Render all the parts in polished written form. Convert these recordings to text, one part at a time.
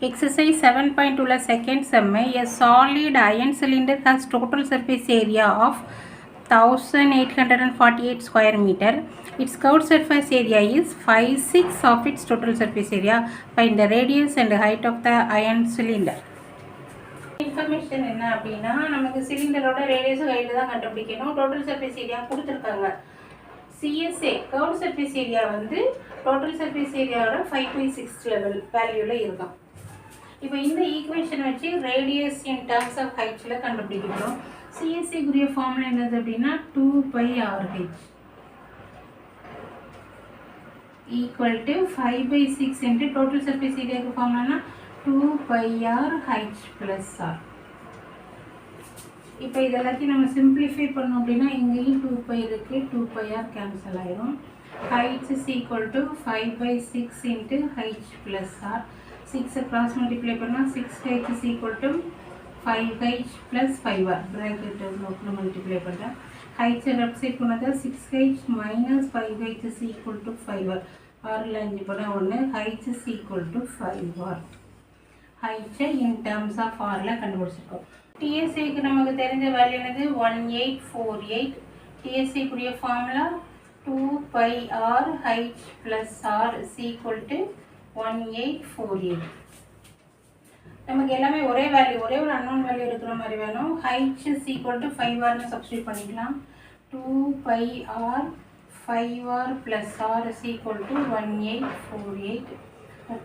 Exercise 7.2 second sum. A solid iron cylinder has total surface area of 1848 square meter. Its curved surface area is 5/6 of its total surface area. Find the radius and height of the iron cylinder. Information என்ன அப்படின்னா நமக்கு சிலிண்டரோட radius height தான் கண்டுபிடிக்கணும். Total surface area கொடுத்துருக்காங்க. CSA curved surface area வந்து total surface ஏரியாவோட 5/6 level வேல்யூவில் இருக்கும். இப்போ இந்த ஈக்குவேஷன் வச்சு ரேடியஸ் இன் டர்ம்ஸ் ஆஃப் ஹைட்ஸில் கண்டுபிடிக்கிறோம். சிஎஸ்சிக்குரிய ஃபார்முலா என்னது அப்படின்னா 2πRH equal to 5/6 into total surface ஏரியாவுக்கு ஃபார்முலானா 2πRH + R. இப்போ இது எல்லாத்தையும் நம்ம சிம்பிளிஃபை பண்ணோம் அப்படின்னா இங்கேயும் 2π இருக்குது, 2πR கேன்சல் ஆயிரும். H is equal to 5/6 into H plus R. 6 cross multiply பண்ணால் 6H is equal to 5H plus 5R. bracket நோக்கில் multiply பண்ணுறேன். H ரெப்சைட் பண்ணது 6H minus 5H is equal to 5R. Rல் 5 பண்ண 1. H is equal to 5R. H in terms of Rல கண்டுபிடிச்சிருக்கோம். TSAக்கு நமக்கு தெரிஞ்ச value என்னது 1848. TSA குரிய formula 2πRH plus R is equal to 1848. நமக்கு எல்லாமே ஒரே வேல்யூ, ஒரே ஒரு அன்னோன் வேல்யூ இருக்கிற மாதிரி வேணும். H is equal to 5Rன்னு சப்ஸ்டியூட் பண்ணிக்கலாம். 2πR 5R plus R is equal to 1848.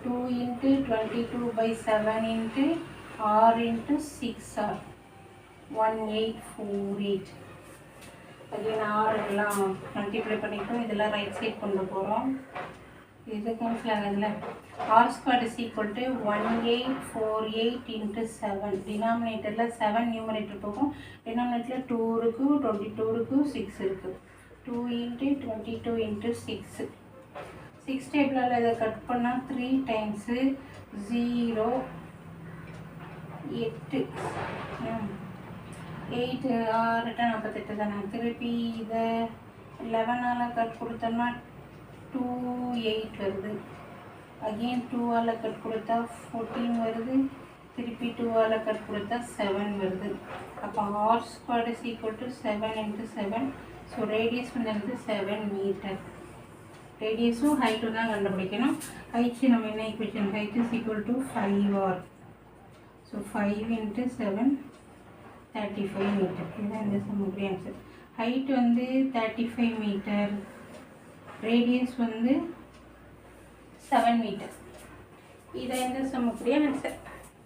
2 into 22/7 into R into 6R 1848. again R எல்லாம் மல்டிப்ளை பண்ணிட்டோம். இதெல்லாம் ரைட் சைட் கொண்டு போகிறோம். இது cancel ஆகுதுல. R squared is equal to 1848 into 7. டினாமினேட்டரில் 7 நியூமரேட்டர் போகும். டினாமினேட்டரில் 2 இருக்குது, 22 இருக்குது, 6 இருக்குது. 2 into 22 into 6. 6 டேபிளால் இதை கட் பண்ணால் 3 times 0 8 8 6 48 தானே. திருப்பி இதை 11ஆல் கட் கொடுத்தோம்னா 2 8 வருது. அகெயின் 2ஆல் கட் கொடுத்தா 14 வருது. திருப்பி 2ஆல் கட் கொடுத்தா 7 வருது. அப்போ R squared is equal to 7 into 7. So radius வந்து 7 மீட்டர். ரேடியஸும் ஹைட்டும் தான் கண்டுபிடிக்கணும். ஹைட் நம்ம என்ன equation, height is equal to 5R. So 5 into 7 35 metre. இதுதான் இந்த சம்முடைய ஆன்சர். ஹைட் வந்து 35 மீட்டர், ரேடியஸ் வந்து 7 மீட்டர். இதான் இந்த சம்முடைய ஆன்சர்.